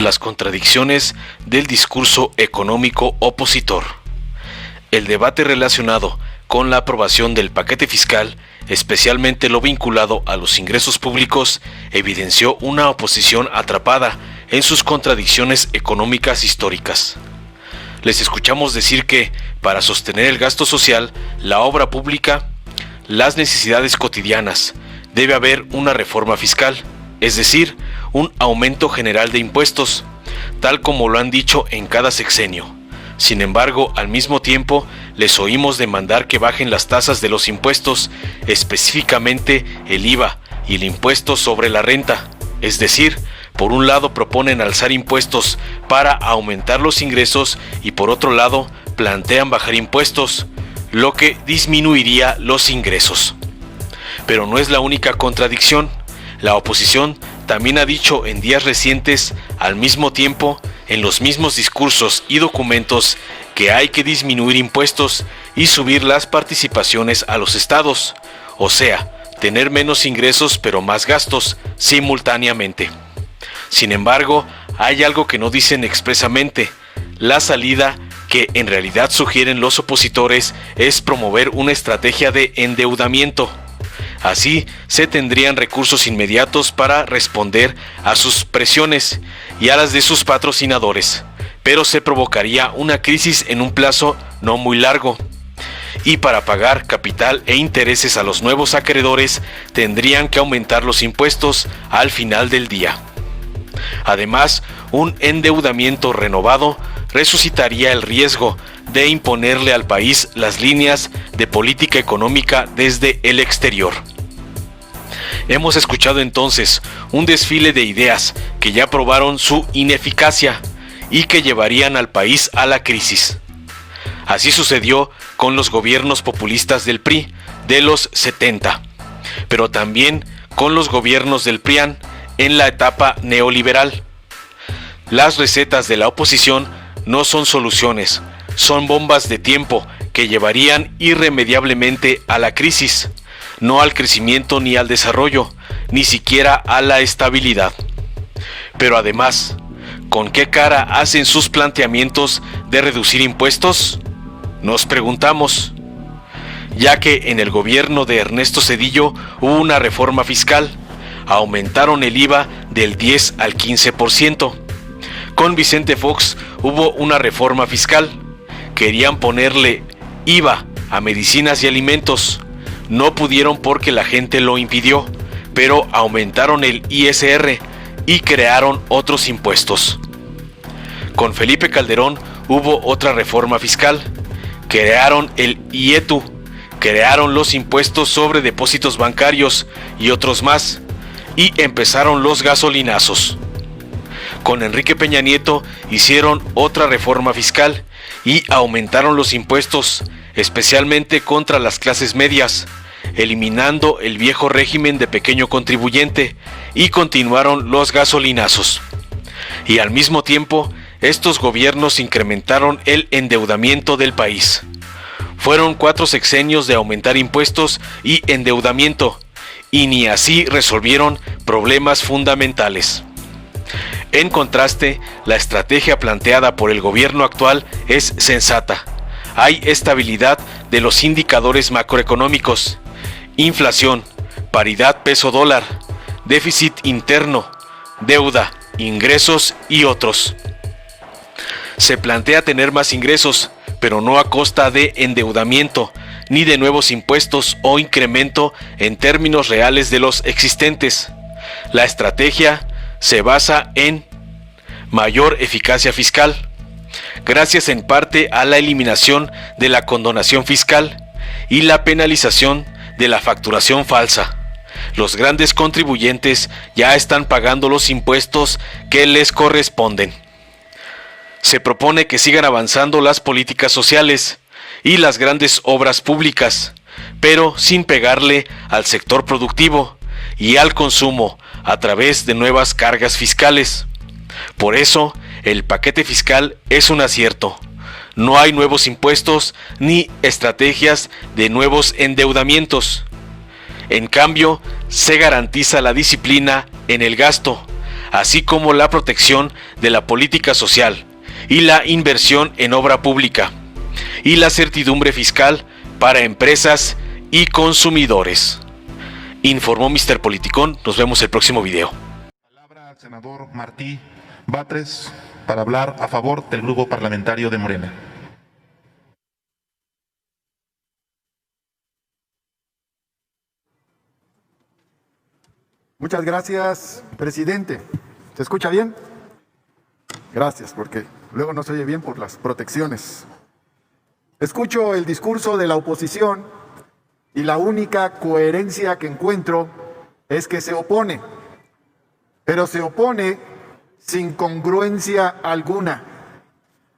las contradicciones del discurso económico opositor. El debate relacionado con la aprobación del paquete fiscal, especialmente lo vinculado a los ingresos públicos, evidenció una oposición atrapada en sus contradicciones económicas históricas. Les escuchamos decir que, para sostener el gasto social, la obra pública, las necesidades cotidianas, debe haber una reforma fiscal, es decir, un aumento general de impuestos, tal como lo han dicho en cada sexenio. Sin embargo, al mismo tiempo, les oímos demandar que bajen las tasas de los impuestos, específicamente el IVA y el impuesto sobre la renta. Es decir, por un lado proponen alzar impuestos para aumentar los ingresos y por otro lado plantean bajar impuestos, lo que disminuiría los ingresos. Pero no es la única contradicción. La oposición también ha dicho en días recientes, al mismo tiempo, en los mismos discursos y documentos, que hay que disminuir impuestos y subir las participaciones a los estados, o sea, tener menos ingresos pero más gastos simultáneamente. Sin embargo, hay algo que no dicen expresamente. La salida que en realidad sugieren los opositores es promover una estrategia de endeudamiento. Así se tendrían recursos inmediatos para responder a sus presiones y a las de sus patrocinadores, pero se provocaría una crisis en un plazo no muy largo. Y para pagar capital e intereses a los nuevos acreedores tendrían que aumentar los impuestos al final del día. Además, un endeudamiento renovado resucitaría el riesgo de imponerle al país las líneas de política económica desde el exterior. Hemos escuchado entonces un desfile de ideas que ya probaron su ineficacia y que llevarían al país a la crisis. Así sucedió con los gobiernos populistas del PRI de los 70, pero también con los gobiernos del PRIAN en la etapa neoliberal. Las recetas de la oposición no son soluciones, son bombas de tiempo que llevarían irremediablemente a la crisis, no al crecimiento ni al desarrollo, ni siquiera a la estabilidad. Pero además, ¿con qué cara hacen sus planteamientos de reducir impuestos? Nos preguntamos, ya que en el gobierno de Ernesto Zedillo hubo una reforma fiscal, aumentaron el IVA del 10 al 15%. Con Vicente Fox hubo una reforma fiscal, querían ponerle IVA a medicinas y alimentos, no pudieron porque la gente lo impidió, pero aumentaron el ISR y crearon otros impuestos. Con Felipe Calderón hubo otra reforma fiscal, crearon el IETU, crearon los impuestos sobre depósitos bancarios y otros más, y empezaron los gasolinazos. Con Enrique Peña Nieto hicieron otra reforma fiscal y aumentaron los impuestos, especialmente contra las clases medias, eliminando el viejo régimen de pequeño contribuyente, y continuaron los gasolinazos. Y al mismo tiempo, estos gobiernos incrementaron el endeudamiento del país. Fueron 4 sexenios de aumentar impuestos y endeudamiento, y ni así resolvieron problemas fundamentales. En contraste, la estrategia planteada por el gobierno actual es sensata. Hay estabilidad de los indicadores macroeconómicos, inflación, paridad peso-dólar, déficit interno, deuda, ingresos y otros. Se plantea tener más ingresos, pero no a costa de endeudamiento, ni de nuevos impuestos o incremento en términos reales de los existentes. La estrategia se basa en mayor eficacia fiscal, gracias en parte a la eliminación de la condonación fiscal y la penalización de la facturación falsa. Los grandes contribuyentes ya están pagando los impuestos que les corresponden. Se propone que sigan avanzando las políticas sociales y las grandes obras públicas, pero sin pegarle al sector productivo y al consumo a través de nuevas cargas fiscales. Por eso, el paquete fiscal es un acierto. No hay nuevos impuestos ni estrategias de nuevos endeudamientos. En cambio, se garantiza la disciplina en el gasto, así como la protección de la política social y la inversión en obra pública, y la certidumbre fiscal para empresas y consumidores. Informó Mr. Politicón. Nos vemos el próximo video. Palabra al senador Martí Batres para hablar a favor del grupo parlamentario de Morena. Muchas gracias, presidente. ¿Se escucha bien? Gracias, porque luego no se oye bien por las protecciones. Escucho el discurso de la oposición y la única coherencia que encuentro es que se opone, pero se opone sin congruencia alguna.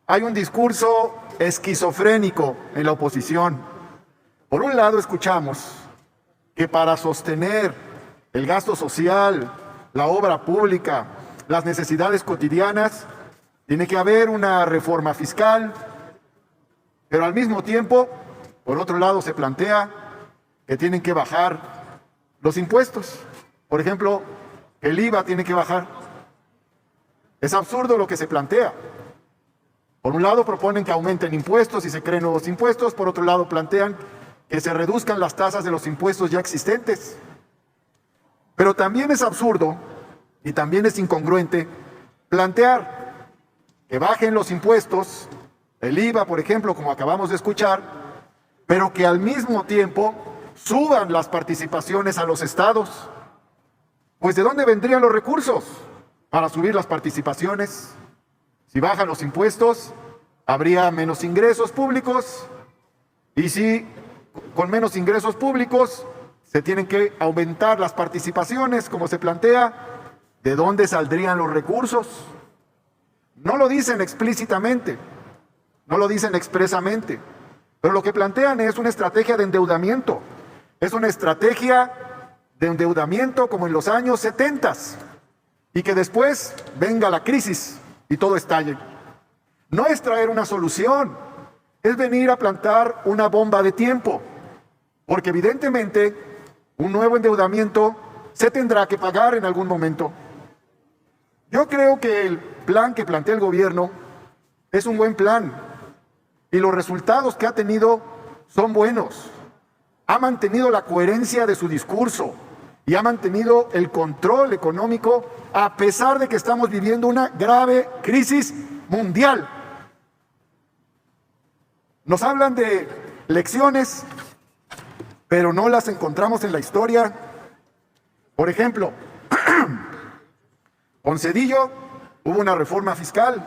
Hay un discurso esquizofrénico en la oposición. Por un lado escuchamos que para sostener el gasto social, la obra pública, las necesidades cotidianas, tiene que haber una reforma fiscal, pero al mismo tiempo, por otro lado, se plantea que tienen que bajar los impuestos. Por ejemplo, el IVA tiene que bajar. Es absurdo lo que se plantea. Por un lado proponen que aumenten impuestos y se creen nuevos impuestos, por otro lado plantean que se reduzcan las tasas de los impuestos ya existentes. Pero también es absurdo y también es incongruente plantear que bajen los impuestos, el IVA, por ejemplo, como acabamos de escuchar, pero que al mismo tiempo suban las participaciones a los estados. Pues ¿de dónde vendrían los recursos para subir las participaciones? Si bajan los impuestos, habría menos ingresos públicos, y si con menos ingresos públicos se tienen que aumentar las participaciones, como se plantea, ¿de dónde saldrían los recursos? No lo dicen explícitamente, no lo dicen expresamente, pero lo que plantean es una estrategia de endeudamiento. Es una estrategia de endeudamiento como en los años 70 y que después venga la crisis y todo estalle. No es traer una solución, es venir a plantar una bomba de tiempo, porque evidentemente un nuevo endeudamiento se tendrá que pagar en algún momento. Yo creo que el plan que plantea el gobierno es un buen plan y los resultados que ha tenido son buenos. Ha mantenido la coherencia de su discurso y ha mantenido el control económico a pesar de que estamos viviendo una grave crisis mundial. Nos hablan de lecciones, pero no las encontramos en la historia. Por ejemplo, con Zedillo hubo una reforma fiscal,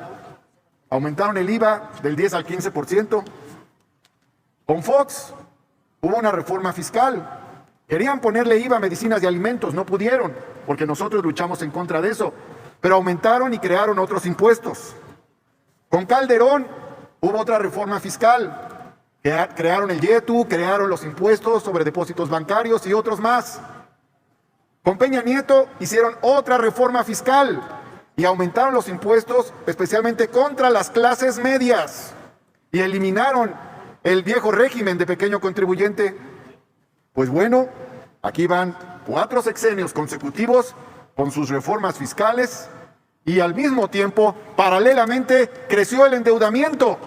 aumentaron el IVA del 10 al 15%. Con Fox hubo una reforma fiscal, querían ponerle IVA a medicinas y alimentos, no pudieron, porque nosotros luchamos en contra de eso, pero aumentaron y crearon otros impuestos. Con Calderón hubo otra reforma fiscal, crearon el YETU, crearon los impuestos sobre depósitos bancarios y otros más. Con Peña Nieto hicieron otra reforma fiscal y aumentaron los impuestos especialmente contra las clases medias y eliminaron el viejo régimen de pequeño contribuyente. Pues bueno, aquí van 4 sexenios consecutivos con sus reformas fiscales y al mismo tiempo, paralelamente, creció el endeudamiento.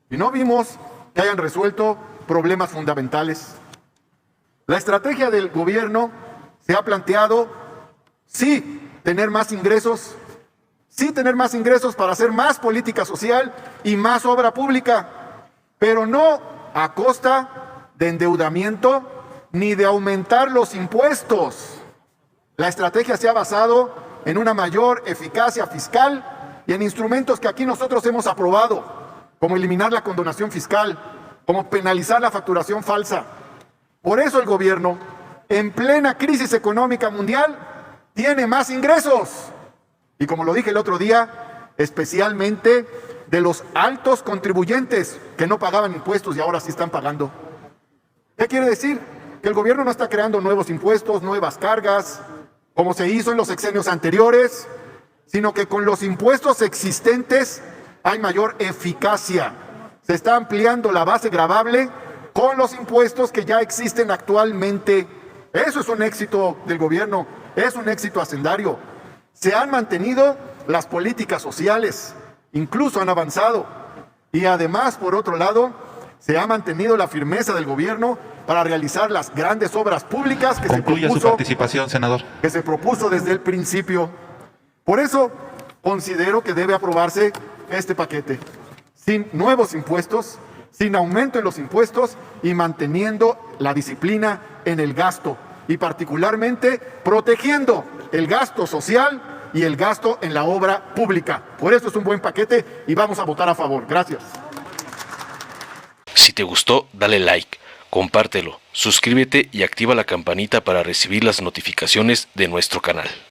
Y no vimos que hayan resuelto problemas fundamentales. La estrategia del gobierno se ha planteado, sí, tener más ingresos para hacer más política social y más obra pública, pero no a costa de endeudamiento ni de aumentar los impuestos. La estrategia se ha basado en una mayor eficacia fiscal y en instrumentos que aquí nosotros hemos aprobado, como eliminar la condonación fiscal, como penalizar la facturación falsa. Por eso el gobierno, en plena crisis económica mundial, tiene más ingresos. Y como lo dije el otro día, especialmente de los altos contribuyentes que no pagaban impuestos y ahora sí están pagando. ¿Qué quiere decir? Que el gobierno no está creando nuevos impuestos, nuevas cargas, como se hizo en los sexenios anteriores, sino que con los impuestos existentes hay mayor eficacia. Se está ampliando la base gravable con los impuestos que ya existen actualmente. Eso es un éxito del gobierno, es un éxito hacendario. Se han mantenido las políticas sociales, incluso han avanzado. Y además, por otro lado, se ha mantenido la firmeza del gobierno para realizar las grandes obras públicas Concluya su participación, senador. que se propuso desde el principio. Por eso, considero que debe aprobarse este paquete, sin nuevos impuestos, sin aumento en los impuestos y manteniendo la disciplina en el gasto y particularmente protegiendo el gasto social y el gasto en la obra pública. Por eso es un buen paquete y vamos a votar a favor. Gracias. Si te gustó, dale like, compártelo, suscríbete y activa la campanita para recibir las notificaciones de nuestro canal.